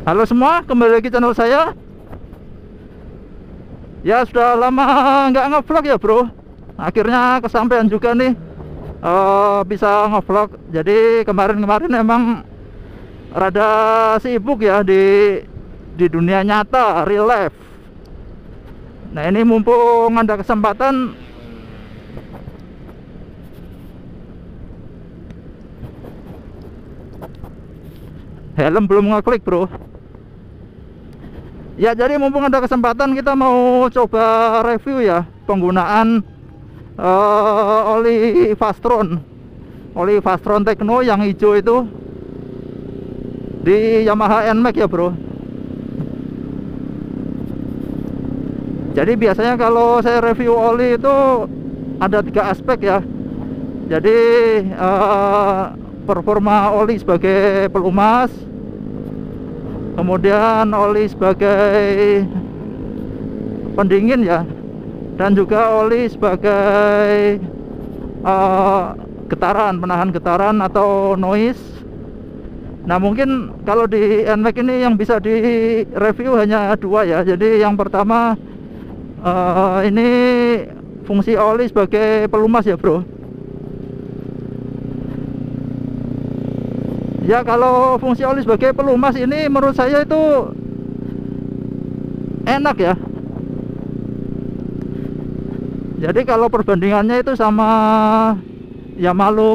Halo semua, kembali lagi channel saya. Ya sudah lama nggak ngevlog ya bro. Akhirnya kesampaian juga nih, bisa ngevlog. Jadi kemarin-kemarin emang rada sibuk ya di dunia nyata, real life. Nah ini mumpung ada kesempatan, helm belum ngeklik bro. Ya jadi mumpung ada kesempatan, kita mau coba review ya penggunaan oli Fastron Tekno yang hijau itu di Yamaha NMAX ya bro. Jadi biasanya kalau saya review oli itu ada 3 aspek ya. Jadi performa oli sebagai pelumas, kemudian oli sebagai pendingin ya, dan juga oli sebagai getaran, penahan getaran atau noise. Nah mungkin kalau di NMAX ini yang bisa di review hanya 2 ya. Jadi yang pertama ini fungsi oli sebagai pelumas ya bro. Ya kalau fungsi oli sebagai pelumas ini menurut saya itu enak ya. Jadi kalau perbandingannya itu sama Yamaha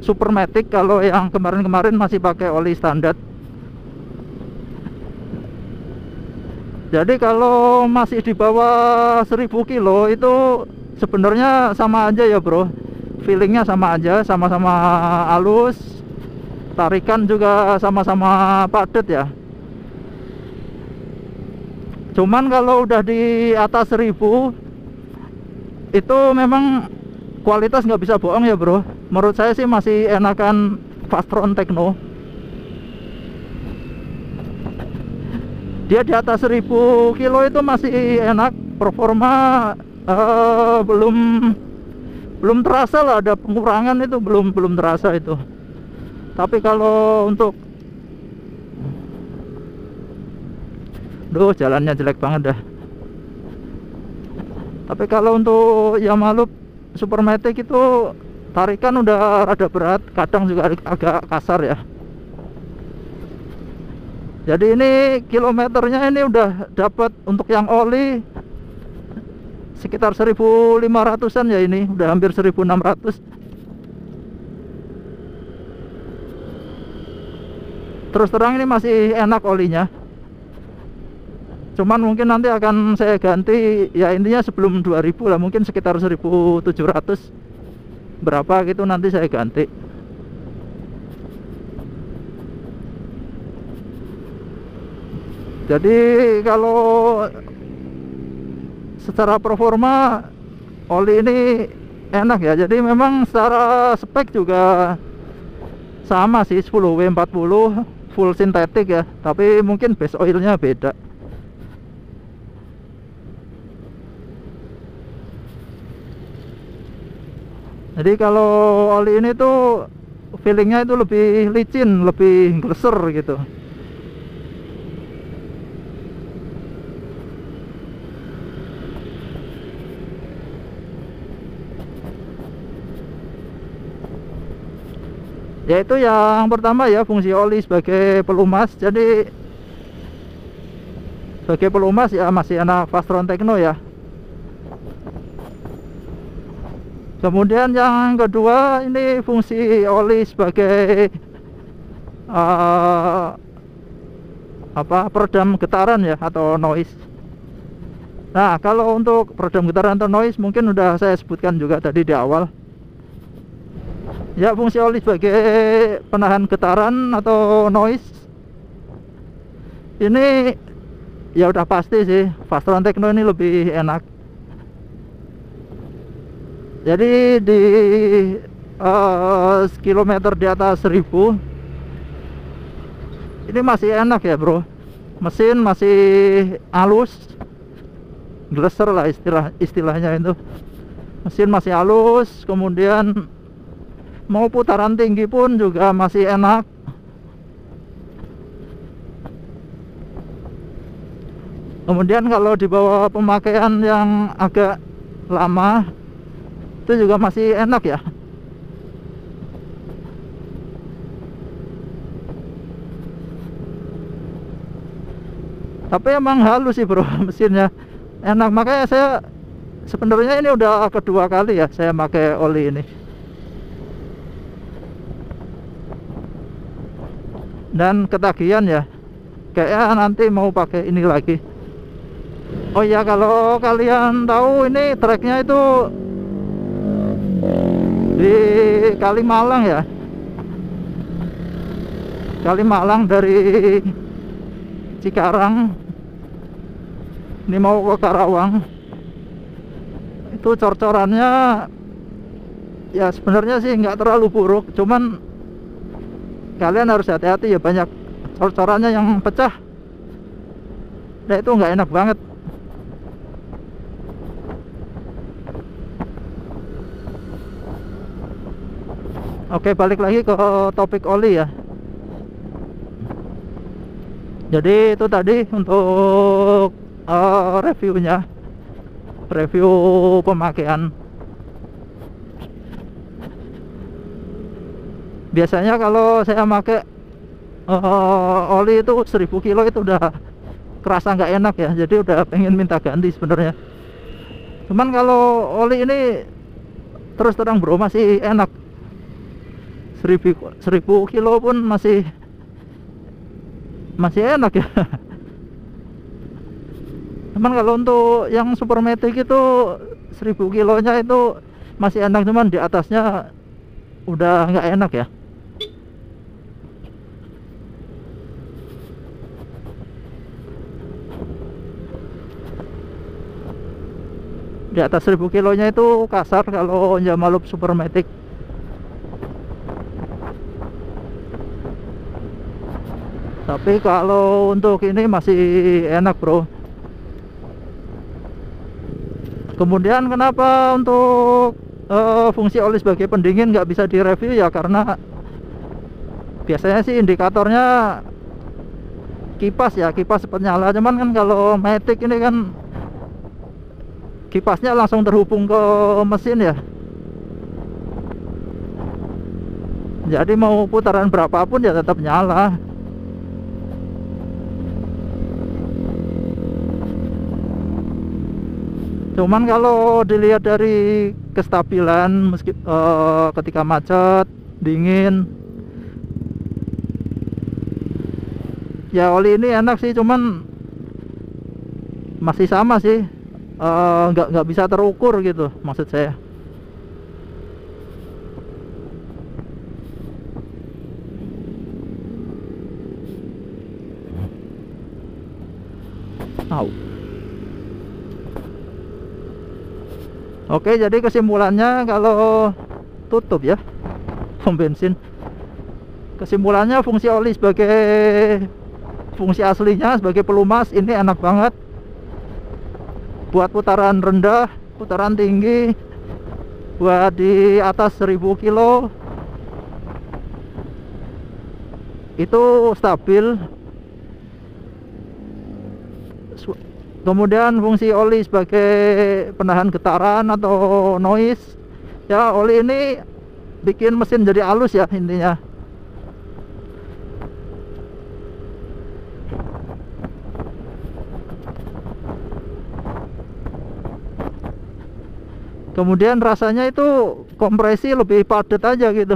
Supermatic, kalau yang kemarin-kemarin masih pakai oli standar. Jadi kalau masih di bawah 1000 kilo itu sebenarnya sama aja ya bro. Feelingnya sama aja, sama-sama halus, tarikan juga sama-sama padat ya. Cuman kalau udah di atas 1000 itu memang kualitas nggak bisa bohong ya bro. Menurut saya sih masih enakan Fastron Tekno. Dia di atas 1000 kilo itu masih enak, performa belum terasa lah ada pengurangan, itu belum terasa itu. Tapi kalau untuk jalannya jelek banget dah. Tapi kalau untuk Yamaha Supermatic itu tarikan udah rada berat, kadang juga agak kasar ya. Jadi ini kilometernya ini udah dapat untuk yang oli sekitar 1500-an ya, ini udah hampir 1600. Terus terang ini masih enak olinya. Cuman mungkin nanti akan saya ganti ya, intinya sebelum 2000 lah, mungkin sekitar 1700 berapa gitu nanti saya ganti. Jadi kalau secara performa oli ini enak ya. Jadi memang secara spek juga sama sih, 10W40 full sintetik ya, tapi mungkin base oilnya beda. Jadi kalau oli ini tuh feelingnya itu lebih licin, lebih gleser gitu. Yaitu yang pertama ya, fungsi oli sebagai pelumas. Jadi sebagai pelumas ya masih enak Fastron Tekno ya. Kemudian yang kedua ini fungsi oli sebagai peredam getaran ya, atau noise. Nah kalau untuk peredam getaran atau noise mungkin udah saya sebutkan juga tadi di awal. Ya fungsi oli sebagai penahan getaran atau noise ini ya udah pasti sih Fastron Tekno ini lebih enak. Jadi di kilometer di atas 1000 ini masih enak ya bro. Mesin masih halus, gleser lah istilahnya itu. Mesin masih halus, kemudian mau putaran tinggi pun juga masih enak. Kemudian kalau dibawa pemakaian yang agak lama itu juga masih enak ya. Tapi emang halus sih bro mesinnya, enak. Makanya saya sebenarnya ini udah kedua kali ya saya pakai oli ini, dan ketagihan ya, kayaknya nanti mau pakai ini lagi. Oh ya, kalau kalian tahu ini treknya itu di Kalimalang ya, Kalimalang dari Cikarang ini mau ke Karawang. Itu cor-corannya ya sebenarnya sih nggak terlalu buruk, cuman kalian harus hati-hati ya, banyak cor-corannya yang pecah. Nah itu nggak enak banget. Oke, balik lagi ke topik oli ya. Jadi itu tadi untuk reviewnya, review pemakaian. Biasanya kalau saya pakai oli itu 1000 kilo itu udah kerasa nggak enak ya, jadi udah pengen minta ganti sebenarnya. Cuman kalau oli ini terus terang bro masih enak. 1000 kilo pun masih enak ya. Cuman kalau untuk yang Supermatic itu 1000 kilonya itu masih enak, cuman di atasnya udah nggak enak ya. Di atas 1000 kilonya itu kasar kalau Yamalup Supermatic. Tapi kalau untuk ini masih enak bro. Kemudian kenapa untuk fungsi oli sebagai pendingin nggak bisa direview ya, karena biasanya sih indikatornya kipas ya, kipas cepat nyala. Cuman kan kalau Matic ini kan kipasnya langsung terhubung ke mesin ya, jadi mau putaran berapapun ya tetap nyala. Cuman kalau dilihat dari kestabilan meski ketika macet, dingin, ya oli ini enak sih, cuman masih sama sih, nggak bisa terukur gitu maksud saya. Oke, jadi kesimpulannya kalau tutup ya pom bensin, kesimpulannya fungsi oli sebagai fungsi aslinya sebagai pelumas ini enak banget buat putaran rendah, putaran tinggi, buat di atas 1000 kilo itu stabil. Kemudian fungsi oli sebagai penahan getaran atau noise ya, oli ini bikin mesin jadi halus ya intinya. Kemudian rasanya itu kompresi lebih padat aja gitu.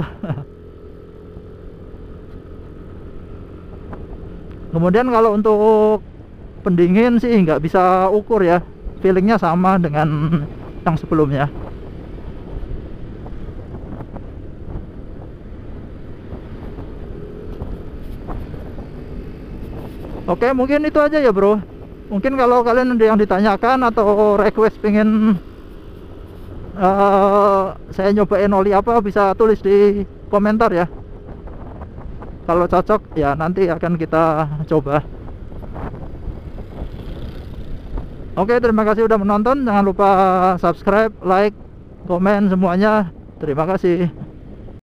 Kemudian kalau untuk pendingin sih nggak bisa ukur ya, feelingnya sama dengan yang sebelumnya. Oke, mungkin itu aja ya bro. Mungkin kalau kalian ada yang ditanyakan atau request pengen saya nyobain oli apa, bisa tulis di komentar ya. Kalau cocok ya nanti akan kita coba. Oke, terima kasih udah menonton. Jangan lupa subscribe, like, komen semuanya. Terima kasih.